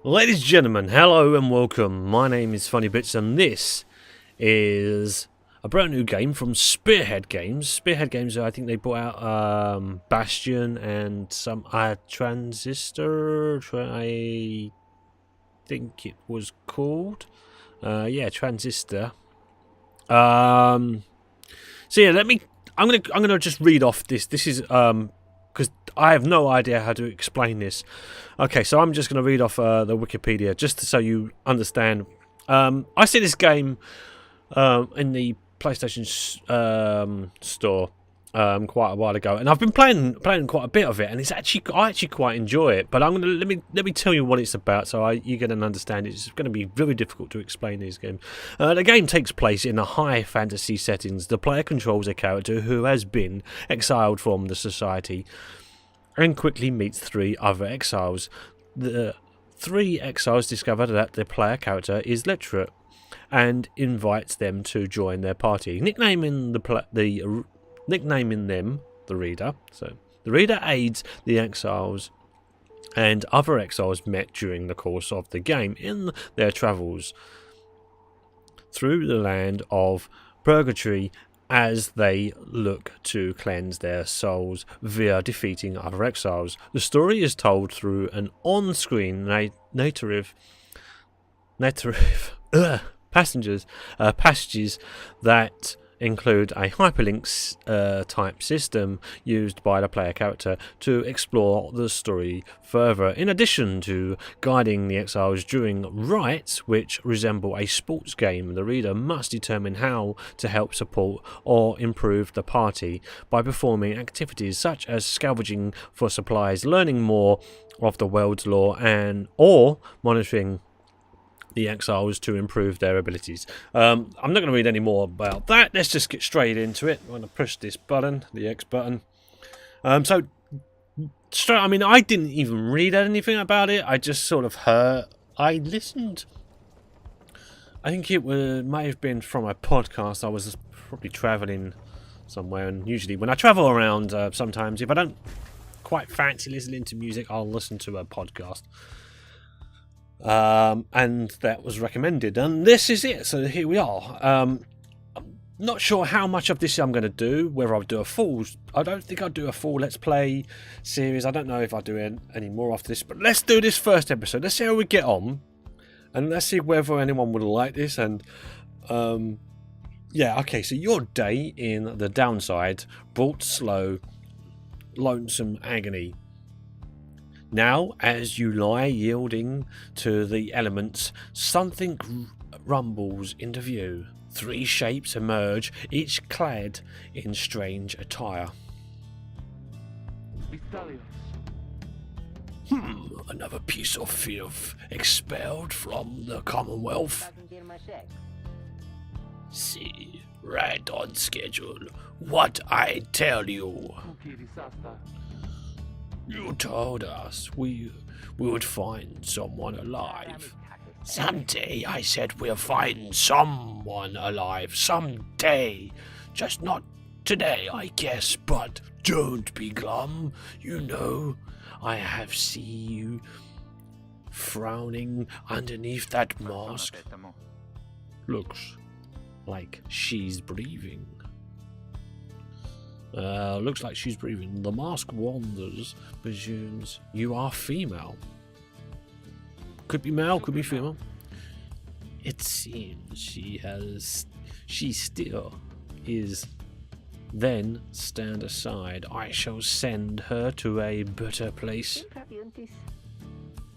Ladies and gentlemen, hello and welcome. My name is Funnybits and this is a brand new game from Spearhead Games. Spearhead Games, I think they brought out Bastion and some Transistor, I think it was called. Yeah, Transistor. So yeah, I'm gonna just read off this. This is because I have no idea how to explain this. Okay, so I'm just going to read off the Wikipedia just so you understand. I see this game in the PlayStation store quite a while ago, and I've been playing quite a bit of it, and I actually quite enjoy it. But I'm gonna let me tell you what it's about, so you get an understanding. It's going to be very difficult to explain these games. The game takes place in a high fantasy settings. The player controls a character who has been exiled from the society, and quickly meets three other exiles. The three exiles discover that the player character is literate, and invites them to join their party, nicknaming them the reader. So the reader aids the exiles and other exiles met during the course of the game in their travels through the land of purgatory as they look to cleanse their souls via defeating other exiles. The story is told through an on-screen passages that include a hyperlinks type system used by the player character to explore the story further, in addition to guiding the exiles during rites which resemble a sports game. The reader must determine how to help support or improve the party by performing activities such as scavenging for supplies, learning more of the world's lore, or monitoring the exiles to improve their abilities. I'm not going to read any more about that. Let's just get straight into it. I'm going to push this button, the X button. I didn't even read anything about it. I just sort of heard. I listened. I think it might have been from a podcast. I was probably travelling somewhere, and usually when I travel around, sometimes if I don't quite fancy listening to music, I'll listen to a podcast. And that was recommended, and this is it. So here we are. I'm not sure how much of this I'm going to do, whether I'll do a full. I don't think I'll do a full Let's Play series. I don't know if I'll do any more after this, but let's do this first episode. Let's see how we get on, and let's see whether anyone would like this. And yeah, okay, so your day in the downside brought slow, lonesome agony. Now, as you lie yielding to the elements, something rumbles into view. Three shapes emerge, each clad in strange attire. Another piece of filth expelled from the Commonwealth. See, right on schedule. What I tell you. You told us we would find someone alive. Someday, I said we'll find someone alive. Someday. Just not today, I guess, but don't be glum. You know, I have seen you frowning underneath that mask. Looks like she's breathing. Looks like she's breathing. The mask wanders, presumes you are female. Could be male, could be female. It seems she still is. Then stand aside. I shall send her to a better place.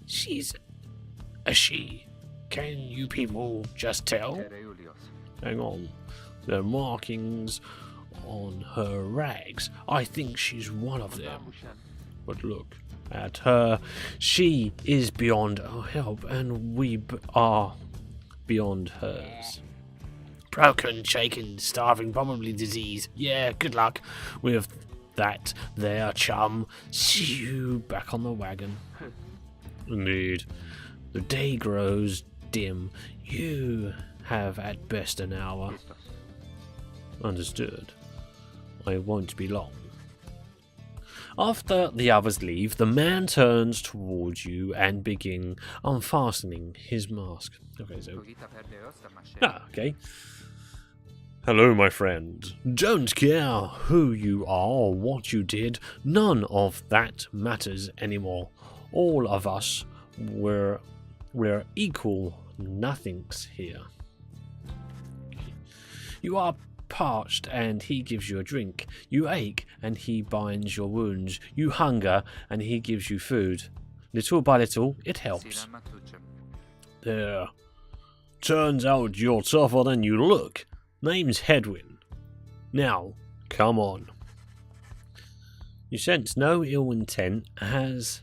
She's a she. Can you people just tell? Hang on. There are markings on her rags. I think she's one of them. But look at her. She is beyond our help, and we are beyond hers. Broken, shaken, starving, probably disease. Yeah, good luck with that there, chum. See you back on the wagon. Indeed. The day grows dim. You have at best an hour. Understood. I won't be long. After the others leave, the man turns towards you and begins unfastening his mask. Okay, so... okay. Hello, my friend. Don't care who you are or what you did. None of that matters anymore. All of us we're equal nothings here. You are parched and he gives you a drink. You ache and he binds your wounds. You hunger and he gives you food. Little by little, it helps. There. Turns out you're tougher than you look. Name's Hedwin. Now, come on. You sense no ill intent as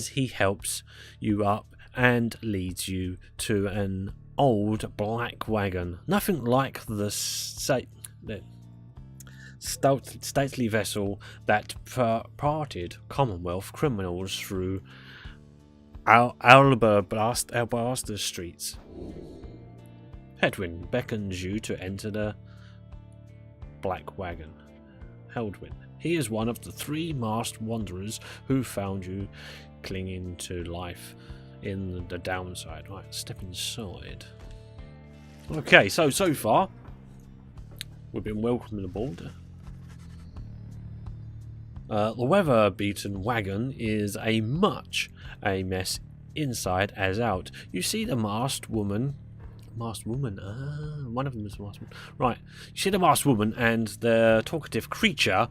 he helps you up and leads you to an old black wagon. Nothing like the stately vessel that parted Commonwealth criminals through Alabaster streets. Hedwin beckons you to enter the black wagon. Hedwin. He is one of the 3 masked wanderers who found you clinging to life in the downside. Right, step inside. Okay, so far we've been welcomed aboard. The weather-beaten wagon is a mess inside as out. You see the masked woman. One of them is a masked woman. Right, you see the masked woman and the talkative creature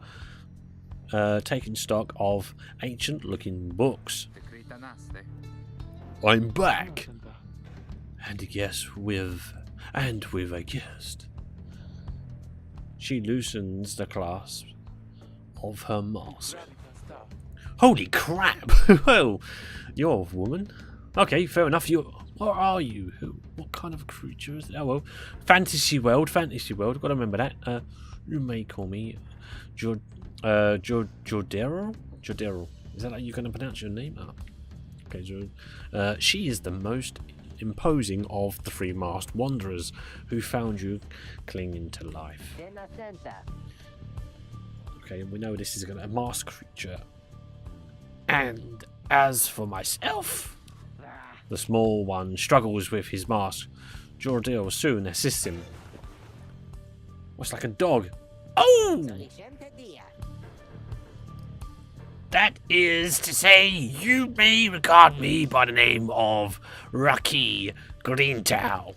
taking stock of ancient-looking books. I'm back, and with a guest. She loosens the clasp of her mask. Holy crap! Well, you're a woman. Okay, fair enough. What are you? What kind of creature is it? Oh well, fantasy world. Gotta remember that. You may call me Jordero. Is that how you're gonna pronounce your name? Oh. Okay, so she is the most imposing of the 3 masked wanderers who found you clinging to life. Okay, and we know this is a masked creature. And as for myself, the small one struggles with his mask. Jordil soon assists him. What's like a dog? Oh! That is to say, you may regard me by the name of Rocky Greentau.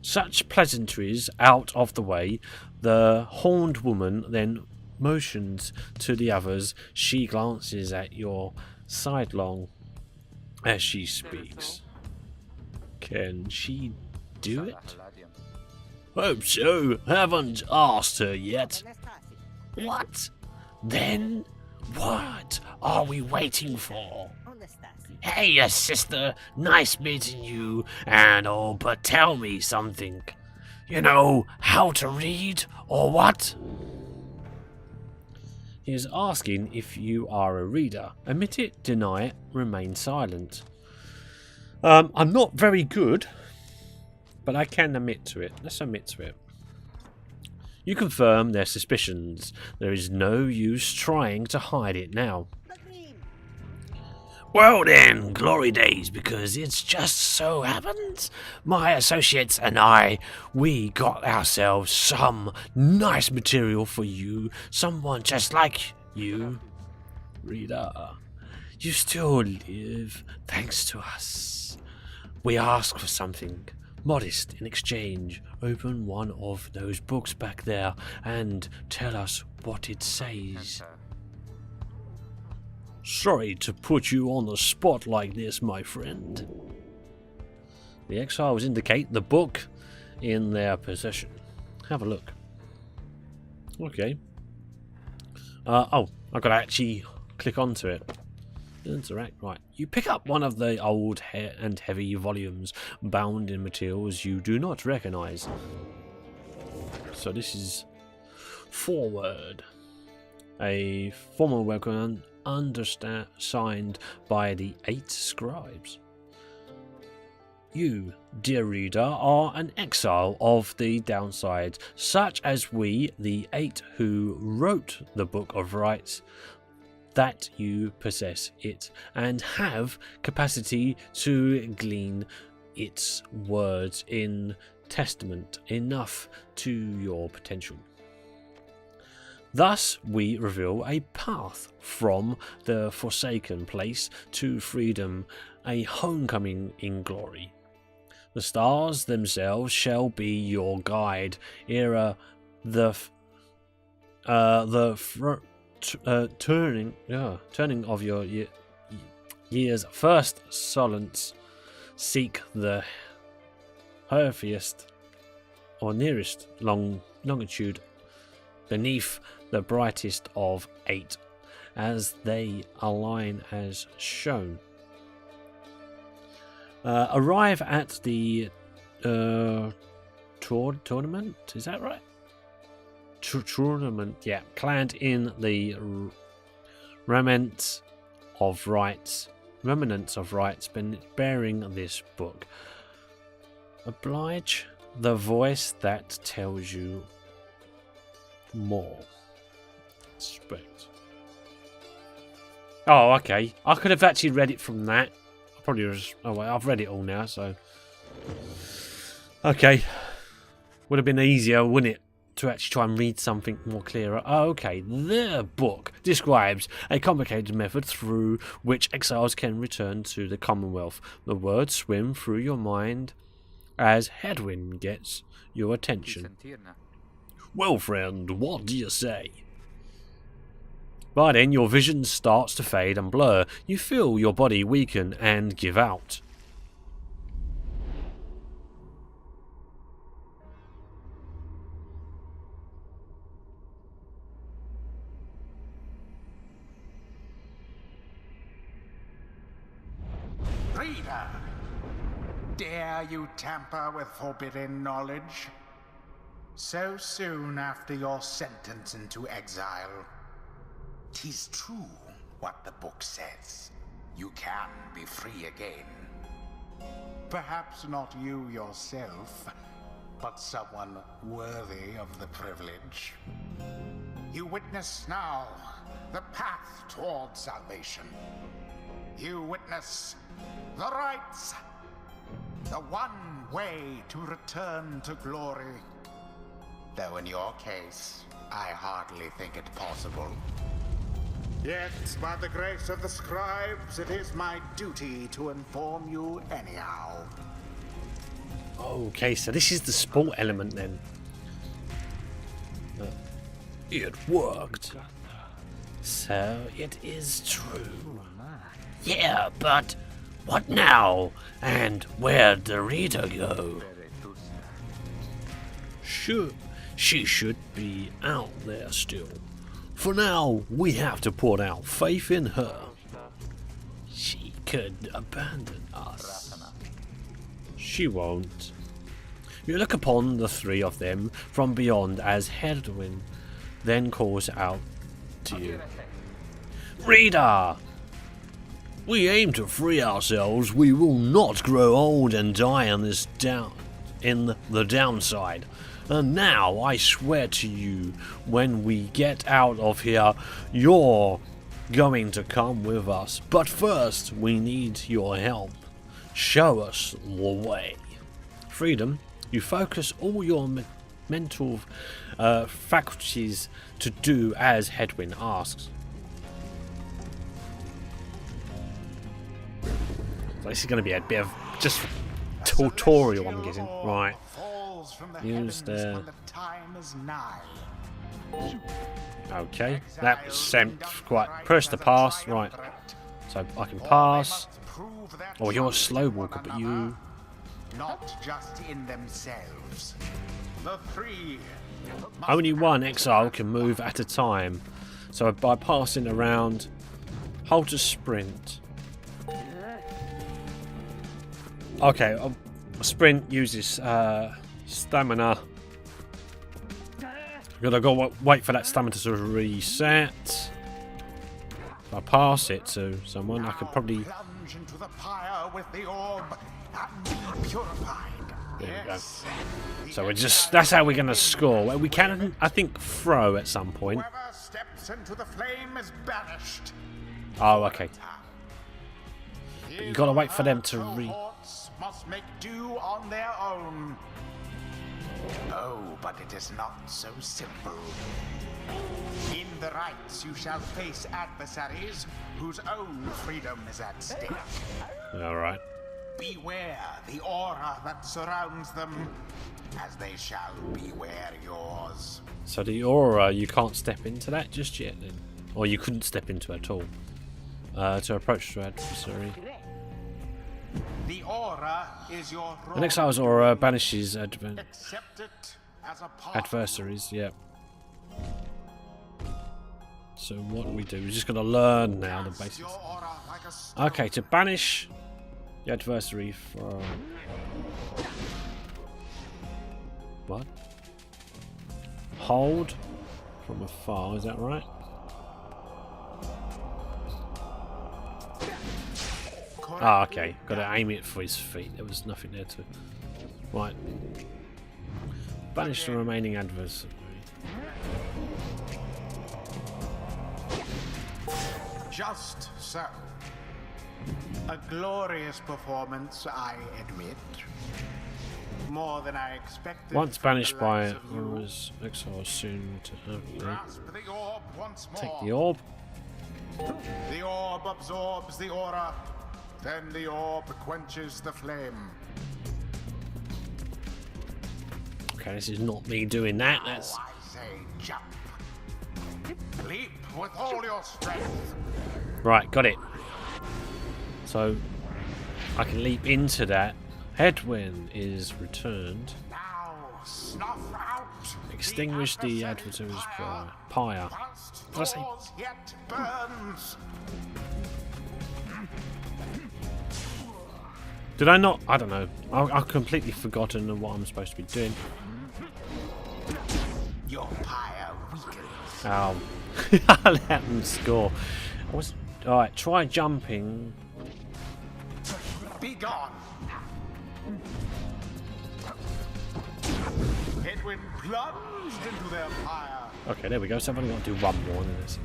Such pleasantries out of the way, the horned woman then motions to the others. She glances at your sidelong as she speaks. Can she do it? Hope so. Haven't asked her yet. What? Then what are we waiting for? Hey, sister, nice meeting you, and but tell me something. You know how to read, or what? He is asking if you are a reader. Admit it, deny it, remain silent. I'm not very good, but I can admit to it. Let's admit to it. You confirm their suspicions. There is no use trying to hide it now. Well then, glory days, because it's just so happens my associates and we got ourselves some nice material for you. Someone just like you. Reader, you still live thanks to us. We ask for something modest in exchange. Open one of those books back there and tell us what it says. Sorry to put you on the spot like this, my friend. The exiles indicate the book in their possession. Have a look. Okay. Oh, I've got to actually click onto it. Interact. Right. You pick up one of the old and heavy volumes bound in materials you do not recognize. So this is Forward. A formal welcome signed by the 8 scribes. You, dear reader, are an exile of the downside, such as we, the 8 who wrote the Book of Rites, that you possess it and have capacity to glean its words in testament enough to your potential. Thus we reveal a path from the forsaken place to freedom, a homecoming in glory. The stars themselves shall be your guide, ere turning of your year's first solace. Seek the heartiest or nearest longitude beneath the brightest of 8, as they align as shown. Arrive at the tournament, is that right? Tournament, yeah. Clad in the remnants of rites, bearing this book. Oblige the voice that tells you more. Respect. Oh, okay. I could have actually read it from that. I probably was. Oh wait, I've read it all now, so. Okay. Would have been easier, wouldn't it, to actually try and read something more clearer. Oh, okay. The book describes a complicated method through which exiles can return to the Commonwealth. The words swim through your mind as headwind gets your attention. Well, friend, what do you say? By then, your vision starts to fade and blur. You feel your body weaken and give out. Reader, dare you tamper with forbidden knowledge? So soon after your sentence into exile. 'Tis true what the book says. You can be free again. Perhaps not you yourself, but someone worthy of the privilege. You witness now the path toward salvation. You witness the rites, the one way to return to glory. Though in your case, I hardly think it possible. Yet, by the grace of the scribes, it is my duty to inform you anyhow. Okay, so this is the sport element then. It worked. So it is true. Yeah, but what now? And where'd the reader go? Sure, she should be out there still. For now, we have to put our faith in her. She could abandon us. She won't. You look upon the 3 of them from beyond as Hedwin then calls out to you. Reader! We aim to free ourselves. We will not grow old and die in the downside. And now I swear to you, when we get out of here, you're going to come with us. But first, we need your help. Show us the way. Freedom, you focus all your mental faculties to do as Hedwin asks. So this is going to be a bit of just tutorial, I'm guessing. Right. Use the... Okay, that was sent quite... Press the pass, right. So I can pass. Oh, you're a slow walker, but you... Not just in themselves. The 3. Only one exile can move at a time. So by passing around, hold to sprint. Okay, a sprint uses stamina. Gotta go wait for that stamina to reset. If I pass it to someone, I could probably plunge into the pyre with the orb and be purified. There we go. Yes. So we're just—that's how we're gonna score. We can, I think, throw at some point. Whoever steps into the flame is banished. Oh, okay. You gotta wait for them to Cohorts must make do on their own. Oh, but it is not so simple. In the Rites, you shall face adversaries whose own freedom is at stake. All right. Beware the aura that surrounds them, as they shall beware yours. So the aura, you can't step into that just yet, then, or you couldn't step into it at all. To approach the adversary. The aura is your role. An exile's aura banishes Accept it as a part adversaries. Yeah. So what do? We're just gonna learn now the basics. your aura like a stone. Okay, to banish the adversary from what? Hold from afar. Is that right? Ah, okay. Got to aim it for his feet. There was nothing there to. Right. Banish the remaining adversary. Just so. A glorious performance, I admit. More than I expected. Once from the banished by likes of you. auras, exiles soon to Grasp the orb once more. take the orb. The orb absorbs the aura. Then the orb quenches the flame. Okay, this is not me doing that. That's I say jump. Leap with all your strength. right. Got it. So I can leap into that. Headwind is returned. Now snuff out. Extinguish the adversary's pyre. Whilst Did I say? yours yet burns. Did I not? I don't know. I've completely forgotten what I'm supposed to be doing. Your pyre weakens. Ow. I let them score. Alright, try jumping. Be gone. Headwind plunged into their pyre. Okay, there we go. So I've only got to do one more than this.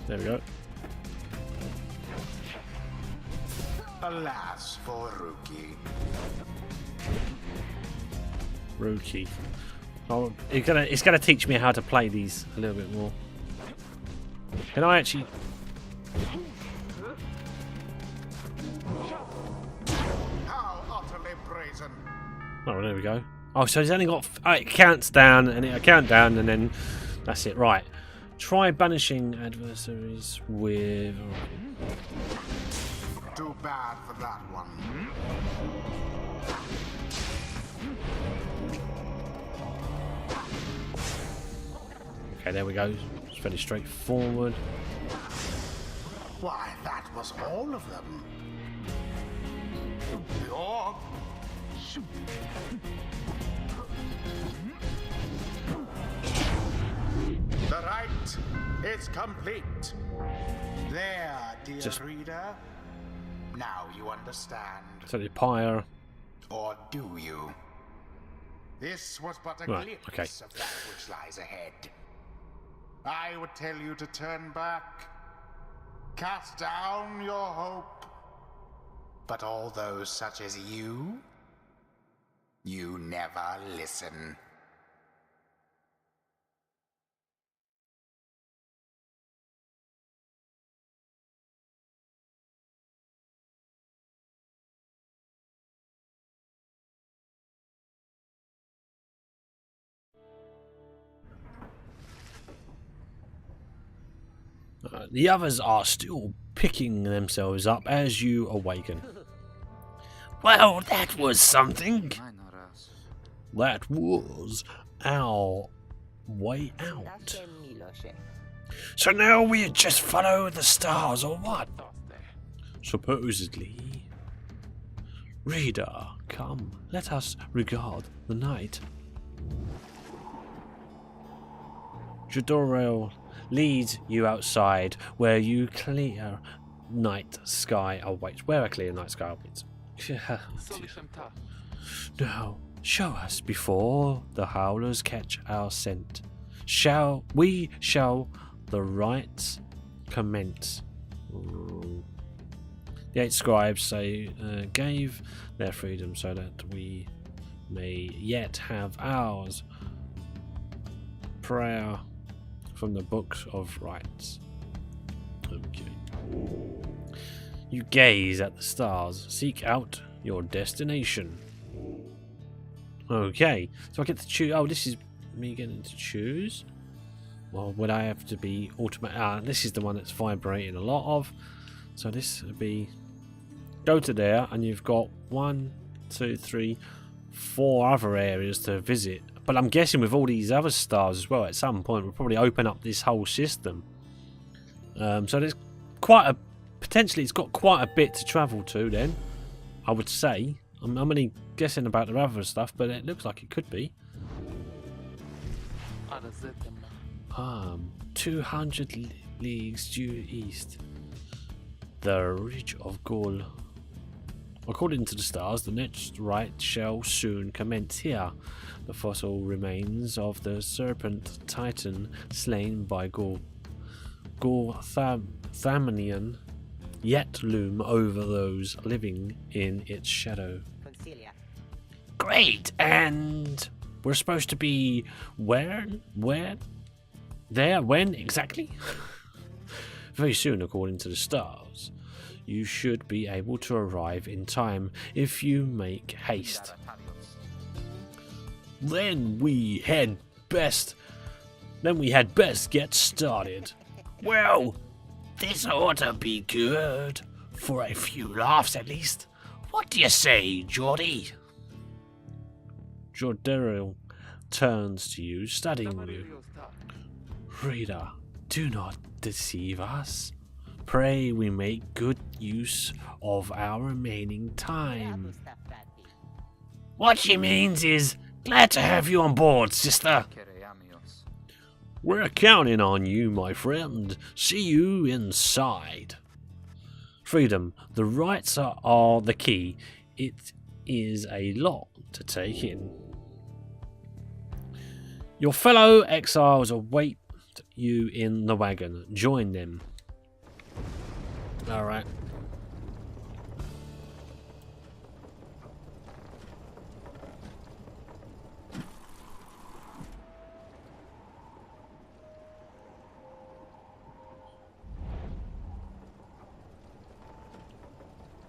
There we go. Alas for Rookie. Rookie. Oh, it's gonna teach me how to play these a little bit more. Can I actually? How utterly brazen. Oh, there we go. Oh, so it's only got. It counts down, and I count down, and then that's it. Right. Try banishing adversaries with. Too bad for that one. Okay, there we go. It's fairly straightforward. Why, that was all of them. The orb. The rite is complete. There, dear Just- reader. Now you understand. So the pyre. Or do you? This was but a Right, glimpse okay. of that which lies ahead. I would tell you to turn back, cast down your hope. But all those such as you never listen. The others are still picking themselves up as you awaken. Well, that was something. That was our way out. So now we just follow the stars, or what? Supposedly. Reader, come, let us regard the night. Jadorel leads you outside, where you clear night sky awaits. Where a clear night sky awaits. Now, show us before the howlers catch our scent. Shall the rites commence? The 8 scribes gave their freedom so that we may yet have ours. Prayer from the books of Rites. Okay. You gaze at the stars, seek out your destination. Okay, so I get to choose. Oh, this is me getting to choose. Well, would I have to be automatic? This is the one that's vibrating a lot of. So this would be go to there, and you've got 1, 2, 3, 4 other areas to visit. But I'm guessing with all these other stars as well, at some point we'll probably open up this whole system. So there's quite a potentially it's got quite a bit to travel to. Then I would say I'm only guessing about the other stuff, but it looks like it could be. 200 leagues due east. The Ridge of Gaul. According to the stars, the next rite shall soon commence here. The fossil remains of the serpent titan slain by Thamanian yet loom over those living in its shadow. Great! And we're supposed to be where? There? When exactly? Very soon, according to the stars. You should be able to arrive in time if you make haste. Then we had best get started. Well, this ought to be good. For a few laughs at least. What do you say, Geordie? Jordero turns to you, studying you. Reader, do not deceive us. Pray we make good use of our remaining time. What she means is, glad to have you on board, sister. We're counting on you, my friend. See you inside. Freedom. The rites are the key. It is a lot to take in. Your fellow exiles await you in the wagon. Join them. Alright.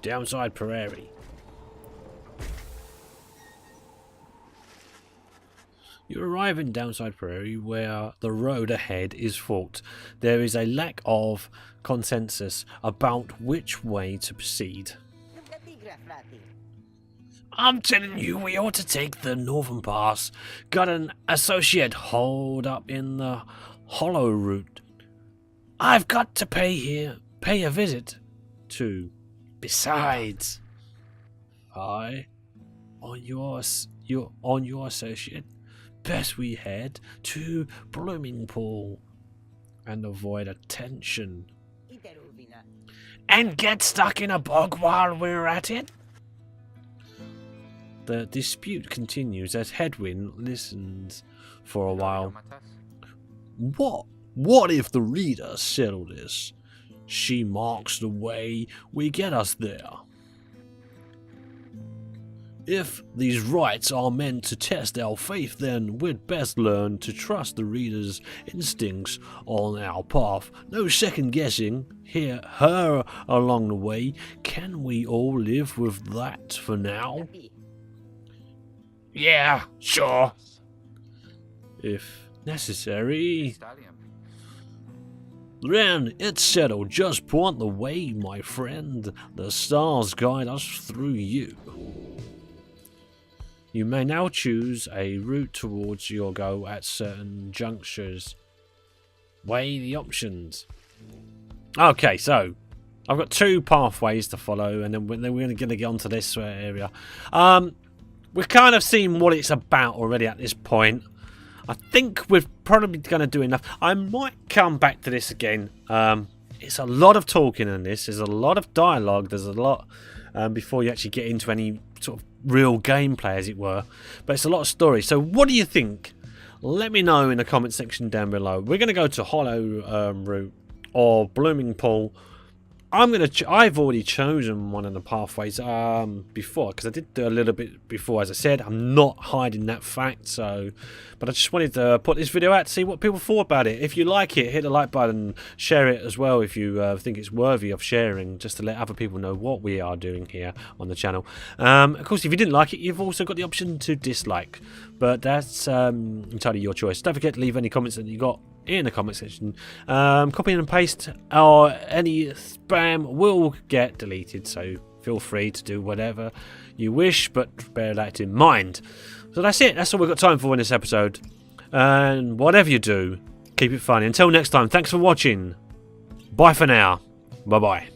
Downside Prairie. You arrive in Downside Prairie, where the road ahead is forked. There is a lack of consensus about which way to proceed. I'm telling you, we ought to take the northern pass. Got an associate holed up in the hollow route. I've got to pay a visit to. Besides, on your associate. Best we head to Bloomingpool and avoid attention. And get stuck in a bog while we're at it? The dispute continues as Headwind listens for a while. What if the reader settled this? She marks the way we get us there. If these rites are meant to test our faith, then we'd best learn to trust the reader's instincts on our path. No second guessing her along the way. Can we all live with that for now? Yeah, sure. If necessary. Then it's settled. Just point the way, my friend. The stars guide us through you. You may now choose a route towards your goal at certain junctures. Weigh the options. Okay, so I've got 2 pathways to follow, and then we're going to get onto this area. We've kind of seen what it's about already at this point. I think we're probably going to do enough. I might come back to this again it's a lot of talking in this. There's a lot of dialogue. There's a lot before you actually get into any sort of real gameplay, as it were. But it's a lot of story. So what do you think? Let me know in the comment section down below. We're going to go to Hollow Route or Blooming Pool. I've already chosen one of the pathways before, because I did do a little bit before. As I said, I'm not hiding that fact. But I just wanted to put this video out to see what people thought about it. If you like it, hit the like button, share it as well if you think it's worthy of sharing, just to let other people know what we are doing here on the channel. Of course, if you didn't like it, you've also got the option to dislike, but that's entirely your choice. Don't forget to leave any comments that you got in the comment section. Copy and paste or any spam will get deleted, so feel free to do whatever you wish, but bear that in mind. So that's it. That's all we've got time for in this episode, and whatever you do, keep it funny. Until next time, thanks for watching. Bye for now. Bye bye.